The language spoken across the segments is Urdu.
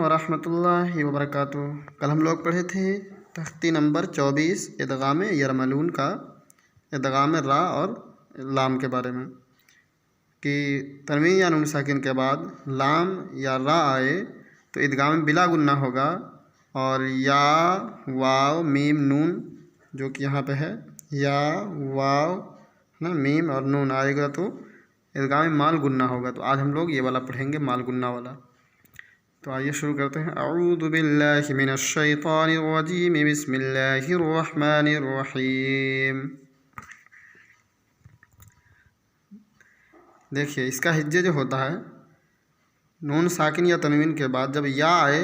ورحمۃ اللہ وبرکاتہ۔ کل ہم لوگ پڑھے تھے تختی نمبر 24 ادغام یرملون کا، ادغام را اور لام کے بارے میں، کہ تنوین یا نون ساکن کے بعد لام یا را آئے تو ادغام بلا گنہ ہوگا، اور یا واو میم نون جو کہ یہاں پہ ہے، یا واو نا میم اور نون آئے گا تو ادغام مال گنہ ہوگا۔ تو آج ہم لوگ یہ والا پڑھیں گے، مال گنہ والا۔ تو آئیے شروع کرتے ہیں۔ اعوذ باللہ من الشیطان الرجیم، بسم اللہ الرحمن الرحیم۔ دیکھیے اس کا ہجے جو ہوتا ہے، نون ساکن یا تنوین کے بعد جب یا آئے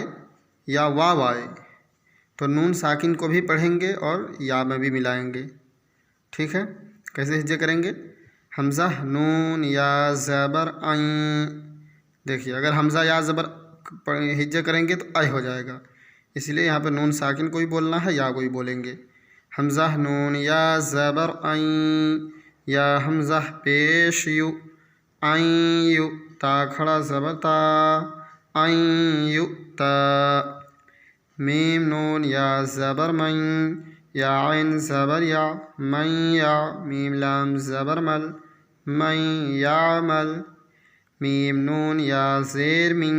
یا واو آئے تو نون ساکن کو بھی پڑھیں گے اور یا میں بھی ملائیں گے، ٹھیک ہے؟ کیسے ہجے کریں گے؟ حمزہ نون یا زبر عین۔ دیکھیے اگر حمزہ یا زبر ہجے کریں گے تو اے ہو جائے گا، اس لیے یہاں پہ نون ساکن کو بھی بولنا ہے، یا کو بھی بولیں گے۔ حمزہ نون یا زبر عین، یا حمزہ پیش یو، عین یو، تا کھڑا زبر تا، عین یو تا۔ میم نون یا زبر مین، یا عین زبر یا، من یا، میم لام زبر مل، من یعمل۔ میم نون یا زیر من،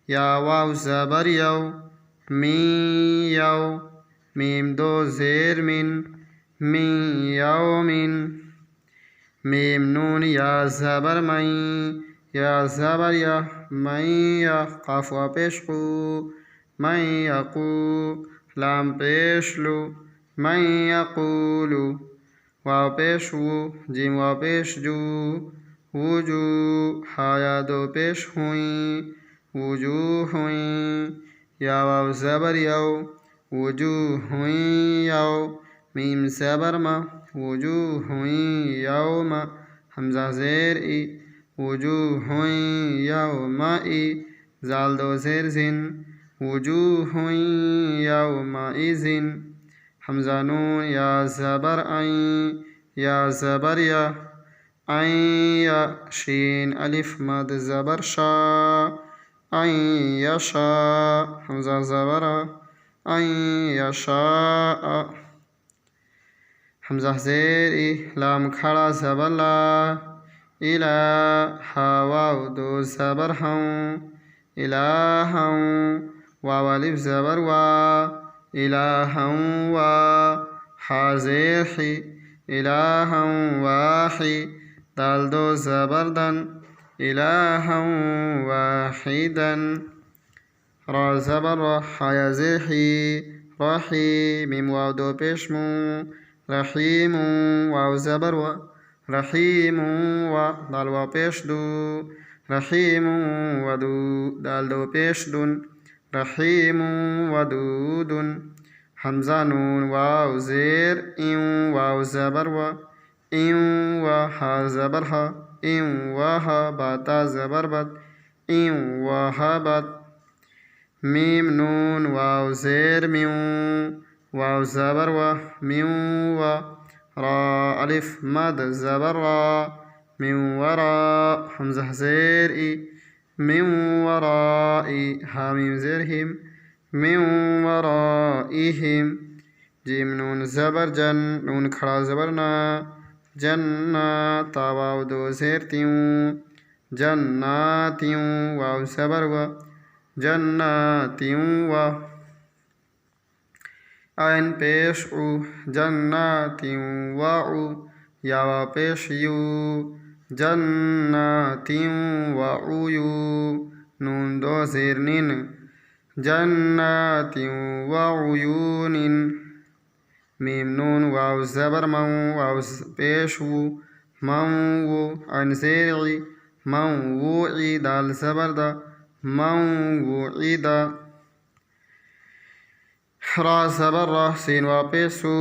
یا واو زبر یو، من یو، میم دو زیر من، من یومن۔ میم نون یا زبر من، یا زبر یا، من یا، قاف وا پیش قو، من یقو، لام پیش لو، من یقولو، واو پیش وو، جیم واو پیش جو، وجو، ہا یا دو پیش ہوئیں، وجوہوئیں۔ یا واو زبر یو، وجوہوئیں یو، میم زبر ما، وجوہوئیں یوم، حمزہ زیر ای، وجوہوئیں یومئی، زال دو زیر زن، وجوہوئیں یومئذن۔ حمزہ نون یا زبر عین، یا زبر یا، عین یا، شین الف مد زبر شا، عین یشا، حمزہ زبر عین یشاء۔ حمزہ زیر ای، لام کھڑا زبر لا، الا، ہا واو دو زبر ہوں، الہوں، واو الف زبر وا، الہوں وا، ہا زیر حی، الہوں واحی، دال دو زبر دن، الہوں واحدن۔ را زبر را، ہا یا زیر حی، رحی، میم واو دو پیش مو، رحیم، واو زبر و، رحیم و، دال واو پیش دو، رحیم ودو، دال دو پیش دن، رحیم ودودن۔ حمزہ نون واو زیر ایوں، واو زبر و، ایوں و، ہا زبر ہا، ایوں و ہا، باتا زبر بت، ایوں و ہا بت۔ میم نون واو زیر میوں، واو زبر و، میوں و، را الف مد زبر را، میوں ورا، حمزہ زیر ای، میوں ورائی، ہا میم زیر ہم، میوں ورائہم۔ جیم نون زبر جن، نون کھڑا زبر نا، جنہ، تا واو دو زیر تیوں، جناتیوں، واو زبر و، جناتیوں و، عین پیش او، جناتیوں وعو، یا واو پیش یو، جناتیوں وعیو، نون دو زیر نن، جناتیوں وعیون۔ میم نون واو زبر مو، واو پیش وو، موو، عین زیر عی، مووعی، دال زبر دا، مووعدا۔ را زبر را، سین واو پیش سو،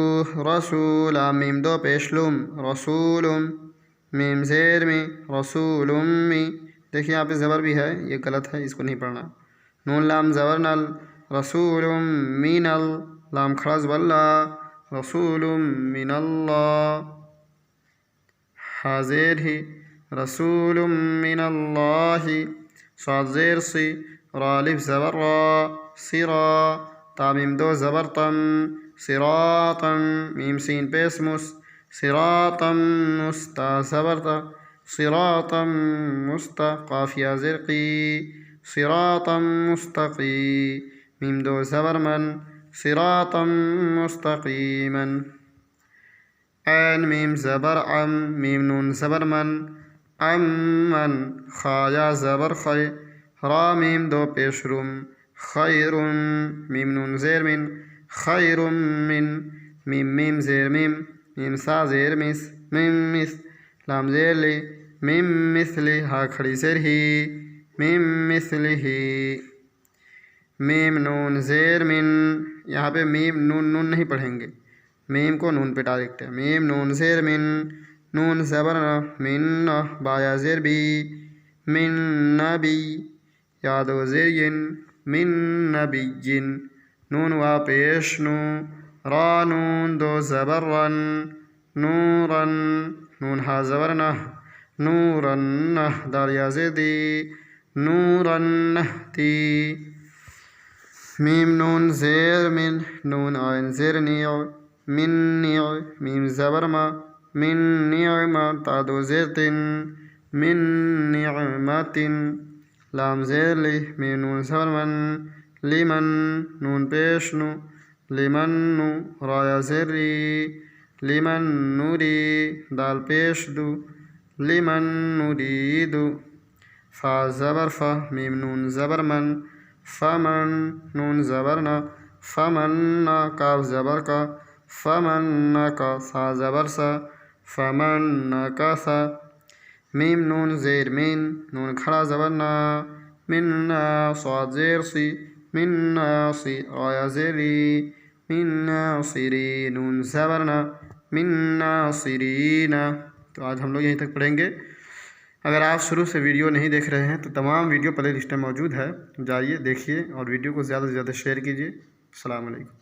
رسولا، میم دو پیش لم، رسولم، میم زیر می، رسولم می۔ دیکھیے یہاں پہ زبر بھی ہے، یہ غلط ہے، اس کو نہیں پڑھنا۔ نون لام زبر نل، رسولم من ال، لام کھڑا زبر لا، رسولم من اللہ، ہا زیر ہی، رسول من اللہ، صاد زیر سی، را الف زبر را صرا تا میم دو زبر تم صراطا میم سین پیش مس صراطا مستا زبر تا صراطا مستا قاف یا زیر قی صراطا مستقی میم دو زبر من صراطا مستقیما عین میم زبر عم میم نون زبر من عمن خا یا زبر خی را میم دو پیش روم خیر میم نون زیر من خیر من میم زیر میم سا زیر مس لام زیر لی میم مثلی ہا کھڑی زیر ہی میم مثلی ہی میم نون زیر من یہاں پہ میم نون نہیں پڑھیں گے، میم کو نون پہ ڈائریکٹ ہے، میم نون زیر من نون زبر من با یا زیر بی من نبی یا دو زیر ین من نبی جن نون وا پیش نو را نون دو زبر رن نورن نون ہا زبر نہ نورن دال یا زیر دی نورن تی میم نون زیر من نون عین زیر نیع من نیع میم زبر ما من نعمہ تا دو زیر تن من نعمت لام زیر لی میم نون زبر من لمن نون پیش نو لمن نو را یا زیر ری لمن نوری دال پیش دو لمن نوریدو فا زبر فا میم نون زبر من فمن نون زبر نا فمن نا کاف زبر کا فمن نا کا سا زبر سا فمن نا کا سا میم نون زیر مین نون کھڑا زبر نا من نا صاد زیر سی من ناصی آیا زیری من ناصری نون زبر نا من ناصرین۔ تو آج ہم لوگ یہیں تک پڑھیں گے۔ اگر آپ شروع سے ویڈیو نہیں دیکھ رہے ہیں تو تمام ویڈیو پلے لسٹ میں موجود ہے، جائیے دیکھیے اور ویڈیو کو زیادہ سے زیادہ شیئر کیجیے۔ السلام علیکم۔